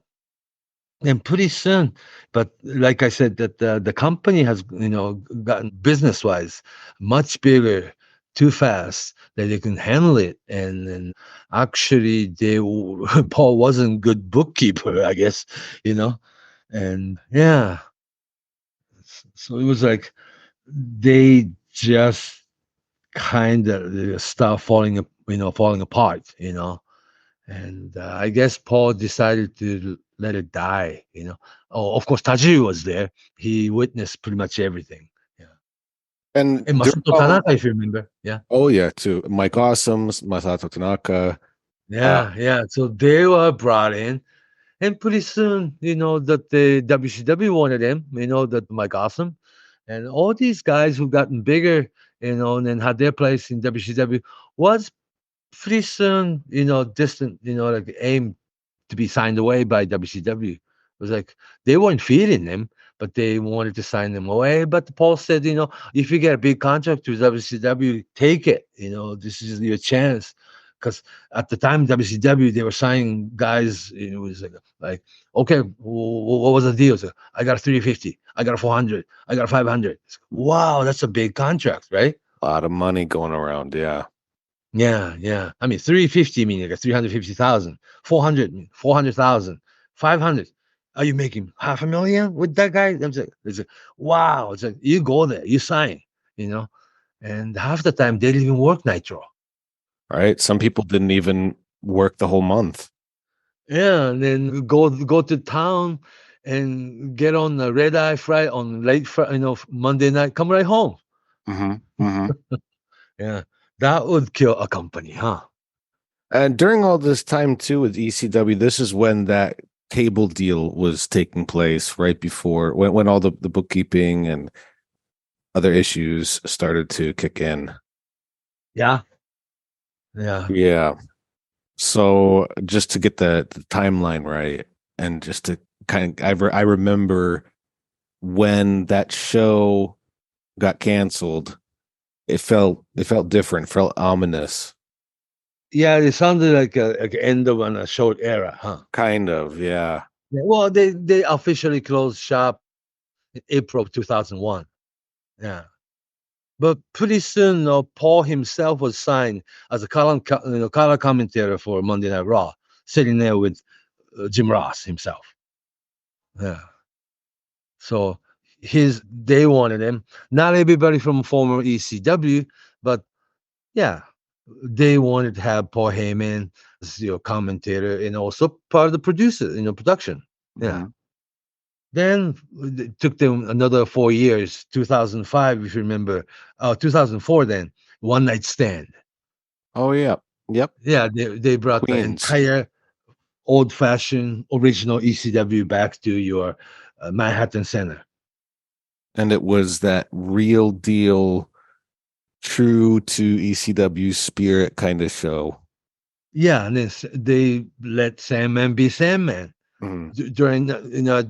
And pretty soon, but like I said, that the company has gotten business wise much bigger too fast that they can handle it. And actually Paul wasn't good bookkeeper, I guess. And yeah, so it was like they just kind of start falling apart. And I guess Paul decided to let it die. Oh, of course, Tajiri was there. He witnessed pretty much everything. Yeah.
And
And
during
Masato
all,
Tanaka, if you remember. Yeah.
oh yeah, too. Mike Awesome, Masato Tanaka.
Yeah. Yeah. So they were brought in. And pretty soon, that the WCW wanted him, that Mike Awesome. And all these guys who've gotten bigger, and had their place in WCW was pretty soon, distant, like aim to be signed away by WCW. It was like they weren't feeding them, but they wanted to sign them away. But Paul said, if you get a big contract with WCW, take it. This is your chance. Because at the time, WCW, they were signing guys. It was like okay, what was the deal? So I got a 350, I got a 400, I got a 500. Wow, that's a big contract, right?
A lot of money going around. Yeah.
Yeah, yeah. I mean, 350 meaning like 350,000, 400 mean 400,000, 500. Are you making $500,000 with that guy? It's like, wow. It's like, you go there, you sign, and half the time they didn't even work Nitro.
Right. Some people didn't even work the whole month.
Yeah, and then go to town and get on the red eye Friday on late Friday, Monday night, come right home.
Hmm. Hmm.
Yeah, that would kill a company, huh?
And during all this time too with ECW, this is when that cable deal was taking place, right before when all the bookkeeping and other issues started to kick in.
Yeah, yeah.
Yeah. So just to get the timeline right, and just to I remember when that show got canceled, it felt different, felt ominous.
Yeah, it sounded like end of a short era, huh?
Kind of, yeah.
Yeah, well, they officially closed shop in April 2001. Yeah, but pretty soon, Paul himself was signed as a color commentator for Monday Night Raw, sitting there with Jim Ross himself. Yeah. So they wanted him. Not everybody from former ECW, but yeah, they wanted to have Paul Heyman as commentator and also part of the producer, production. Yeah.
Mhm.
Then it took them another 4 years, 2005, if you remember. 2004 then, One Night Stand.
Oh yeah. Yep.
Yeah, they brought the
Queens.
entire old-fashioned original ECW back to your Manhattan Center.
And it was that real deal, true to ECW spirit kind of show.
Yeah, and then they let Sandman be Sandman.
Mhm.
During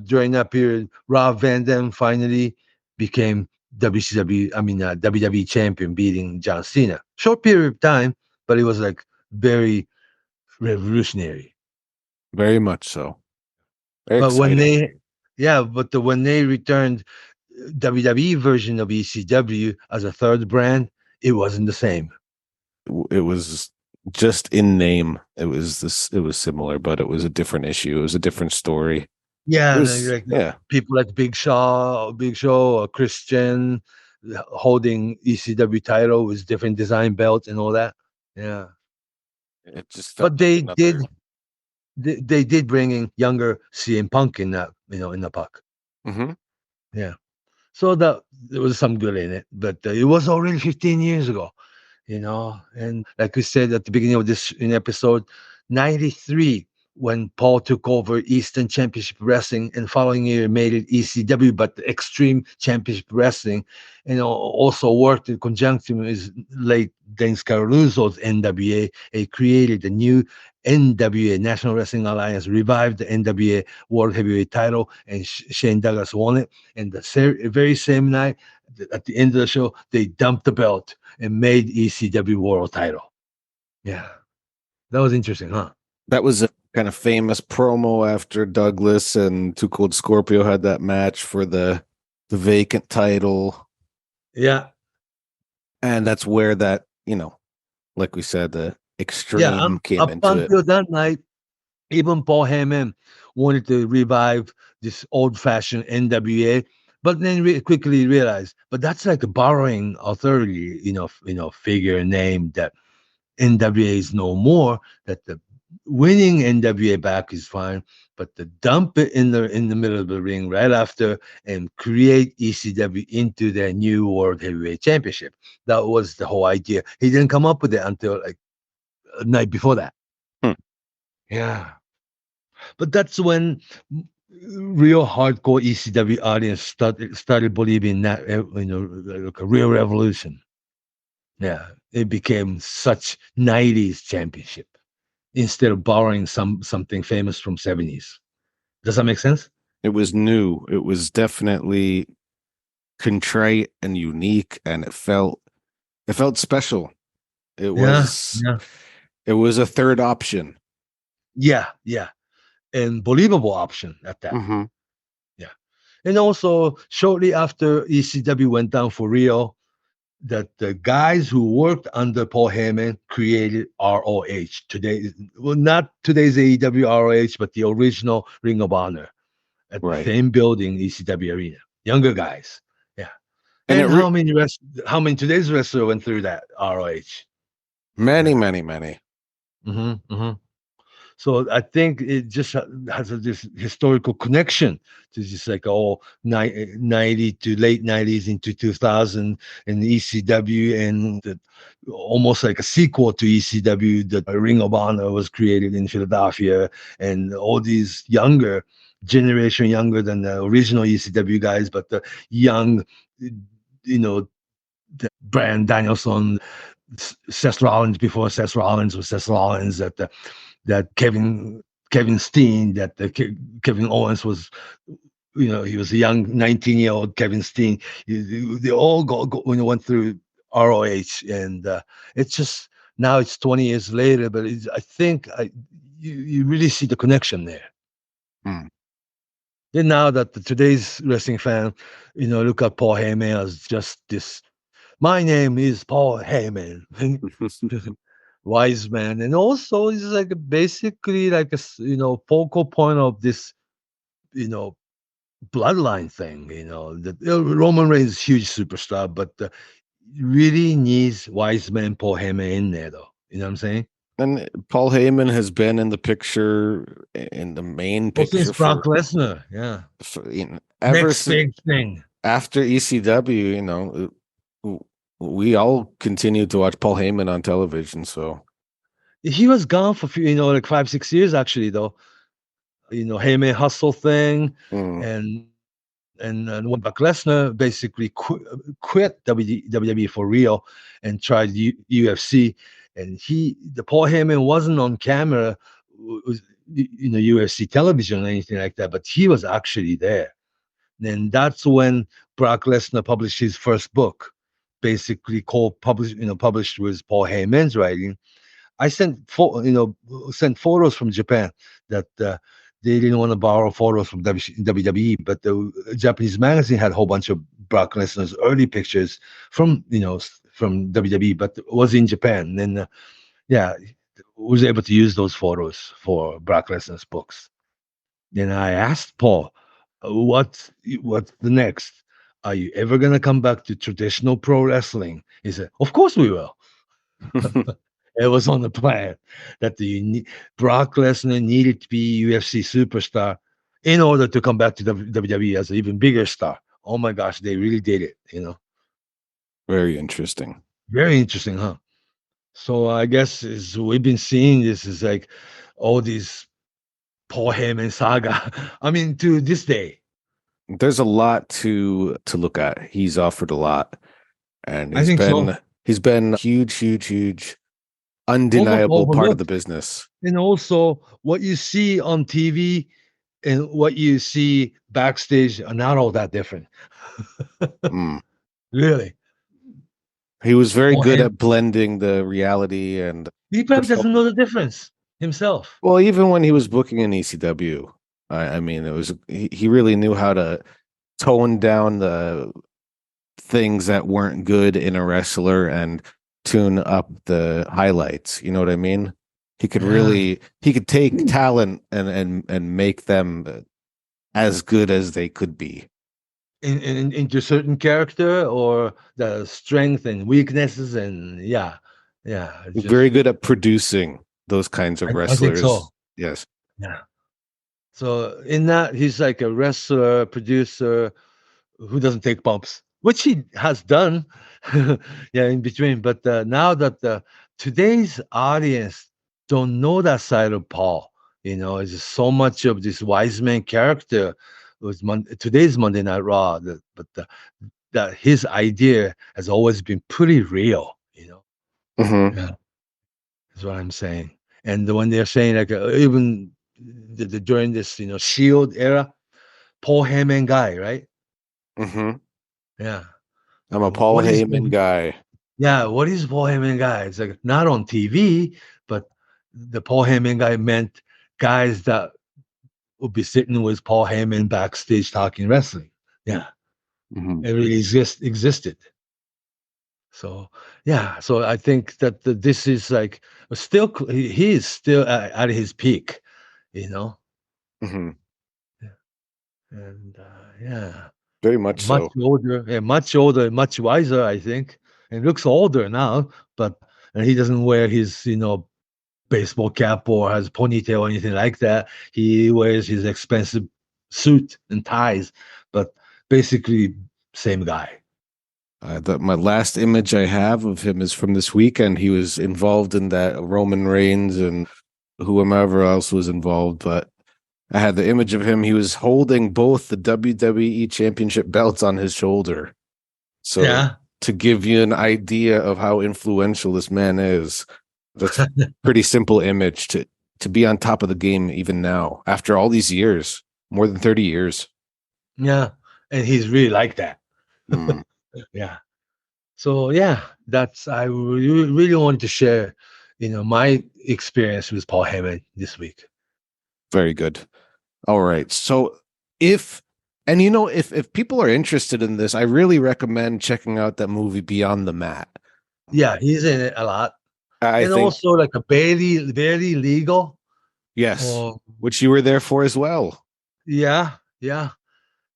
during that period, Rob Van Dam finally became WWE champion, beating John Cena. Short period of time, but it was like very revolutionary.
Very much so. Very
But when
exciting.
when they returned WWE version of ECW as a third brand, it wasn't the same.
It was just in name. It was similar, but it was a different issue. It was a different story.
Yeah,
It
and
was,
like
yeah.
people like Big Show, or Christian holding ECW title with different design belts and all that. Yeah,
It just felt
but
like another.
they did bring in younger CM Punk in that in the puck.
Mhm.
Yeah, so that there was some good in it, but it was already 15 years ago. And like we said at the beginning of this in episode 93, when Paul took over Eastern Championship Wrestling, and following year made it ECW, but the Extreme Championship Wrestling, also worked in conjunction with his late Dennis Caruso's NWA. He created the new NWA, National Wrestling Alliance, revived the NWA World Heavyweight title, and Shane Douglas won it. And the very same night, at the end of the show, they dumped the belt and made ECW World title. Yeah, that was interesting, huh?
That was a kind of famous promo after Douglas and Too Cold Scorpio had that match for the vacant title.
Yeah,
And that's where that, like we said, the extreme came
up
into it.
until that night, even Paul Heyman wanted to revive this old-fashioned NWA, but then quickly realized, but that's like borrowing authority, figure name that NWA is no more. That the winning NWA back is fine, but to dump it in the middle of the ring right after and create ECW into their new World Heavyweight Championship. That was the whole idea. He didn't come up with it until like a night before that.
Hmm.
Yeah. But that's when real hardcore ECW audience started believing that like a real revolution. Yeah, it became such 90s championship instead of borrowing something famous from 70s. Does that make sense?
It was new. It was definitely contrite and unique, and it felt special. It
Yeah,
was
yeah,
it was a third option.
yeah, and believable option at that.
Mm-hmm.
Yeah, and also shortly after ECW went down for real, that the guys who worked under Paul Heyman created ROH. Today, well, not today's AEW ROH, but the original Ring of Honor at the
Right.
same building, ECW Arena. Younger guys, yeah.
And
And how many today's wrestler went through that ROH?
many,
Yeah.
many, many.
Mm-hmm. So I think it just has this historical connection to just like 90 to late 90s into 2000 and ECW, and almost like a sequel to ECW, that Ring of Honor was created in Philadelphia, and all these generation younger than the original ECW guys, but the young, the Bryan Danielson, Seth Rollins before Seth Rollins was Seth Rollins, that Kevin Steen, that Kevin Owens was, he was a young 19-year-old Kevin Steen. They all went through ROH, and it's just now it's 20 years later, but I think you really see the connection there.
Hmm.
Then now that today's wrestling fan, look at Paul Heyman as just this. My name is Paul Heyman. wise man, and also he's like basically like focal point of this you know bloodline thing. The Roman Reigns is huge superstar, but really needs wise man Paul Heyman in there, though. You know what I'm saying?
And Paul Heyman has been in the picture, in the main
Well, since
picture
Brock Lesnar, yeah.
ever
Next
since
big thing.
after ECW. We all continued to watch Paul Heyman on television. So
He was gone for like 5-6 years actually, though. Heyman hustle thing,
mm,
and when Brock Lesnar basically quit WWE for real and tried UFC, and the Paul Heyman wasn't on camera, UFC television or anything like that, but he was actually there. And that's when Brock Lesnar published his first book, basically published with Paul Heyman's writing. I sent photos from Japan that they didn't want to borrow photos from WWE, but the Japanese magazine had a whole bunch of Brock Lesnar's early pictures from from WWE, but it was in Japan. And then was able to use those photos for Brock Lesnar's books. Then I asked Paul, what's the next? Are you ever gonna come back to traditional pro wrestling? He said, "Of course we will." It was on the plan that Brock Lesnar needed to be UFC superstar in order to come back to WWE as an even bigger star. Oh my gosh, they really did it.
very interesting.
Very interesting, huh? So I guess we've been seeing this is like all these Paul Heyman saga. I mean, to this day.
There's a lot to look at. He's offered a lot, and
I think so.
he's been huge, undeniable part of the business.
And also, what you see on TV and what you see backstage are not all that different.
Mm.
Really.
He was very good at blending the reality and
He probably doesn't know the difference himself.
well, even when he was booking in ECW, I mean, it was he really knew how to tone down the things that weren't good in a wrestler and tune up the highlights. You know what I mean? He could take talent and make them as good as they could be.
Into certain character or the strength and weaknesses and
Very good at producing those kinds of wrestlers.
I think so.
Yes.
Yeah. So in that, he's like a wrestler, producer who doesn't take bumps, which he has done, in between. But now that today's audience don't know that side of Paul, it's just so much of this wise man character was today's Monday Night Raw. That his idea has always been pretty real,
Mm-hmm.
Yeah, that's what I'm saying. And when they're saying like even during this Shield era, Paul Heyman guy, right?
Mm-hmm.
Yeah,
I'm a Paul Heyman guy.
Yeah, what is Paul Heyman guy? It's like not on TV, but the Paul Heyman guy meant guys that would be sitting with Paul Heyman backstage talking wrestling. Yeah,
Mm-hmm.
it really existed. So so I think that this is like still he is still at his peak,
Mm-hmm.
and
Very much so.
much older, much wiser, I think, and looks older now. And he doesn't wear his baseball cap or has ponytail or anything like that. He wears his expensive suit and ties, but basically same guy.
My last image I have of him is from this weekend. He was involved in that Roman Reigns and whomever else was involved, but I had the image of him. He was holding both the WWE championship belts on his shoulder. So to give you an idea of how influential this man is, that's a pretty simple image to be on top of the game even now, after all these years, more than 30 years.
Yeah. And he's really like that.
Mm.
Yeah. So I really wanted to share, my experience with Paul Heyman this week.
Very good. All right. So if people are interested in this, I really recommend checking out that movie Beyond the Mat.
Yeah, he's in it a lot.
I
and
think
also like a very legal.
yes,
Oh,
which you were there for as well.
yeah, yeah.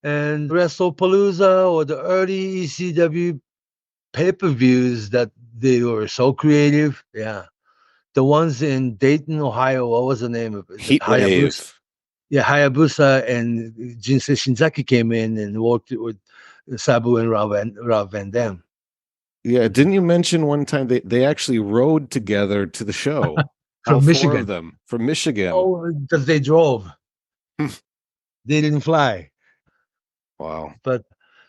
And WrestlePalooza or the early ECW pay-per-views that they were so creative. Yeah. The ones in Dayton, Ohio, what was the name of it?
Heat
Hayabusa.
Wave.
Yeah, Hayabusa and Jinsei Shinzaki came in and worked with Sabu and Rob Van Dam.
Yeah, didn't you mention one time they actually rode together to the show?
From
All four
Michigan.
of them from Michigan.
Oh, because they drove. They didn't fly.
Wow.
But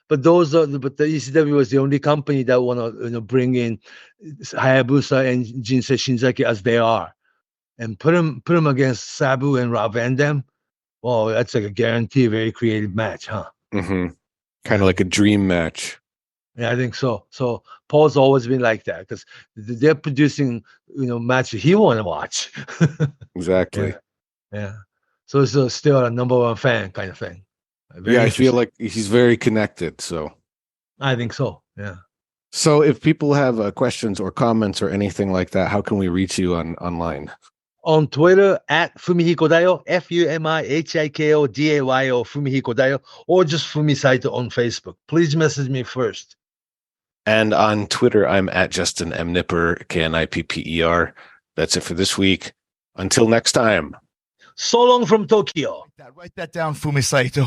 the ECW was the only company that want to bring in Hayabusa and Jinsei Shinzaki as they are, and put them against Sabu and Rob Van Dam. Well, that's like a guarantee, very creative match, huh?
Mm-hmm. Kind of like a dream match.
Yeah, I think so. So Paul's always been like that because they're producing, matches he want to watch.
Exactly.
Yeah. So it's still a number one fan kind of thing. Very
Yeah, I feel
interesting.
like he's very connected. So
I think so. Yeah.
So if people have questions or comments or anything like that, how can we reach you online?
On Twitter at Fumihiko Dayo, Fumihiko Dayo, Fumihiko Dayo, or just Fumi Saito on Facebook. Please message me first.
And on Twitter, I'm at Justin M. Knipper, Knipper. That's it for this week. Until next time.
So long from Tokyo.
Write that down, Fumi Saito.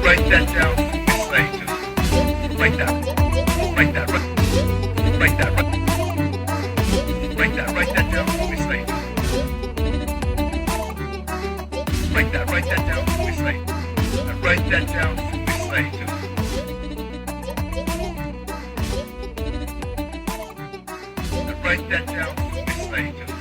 Write that down. Saito. Write that. Write that. Write that. Write that. Write that down. Saito. Write that. Write that down. Saito. Write that down. Saito. Write that down. Saito.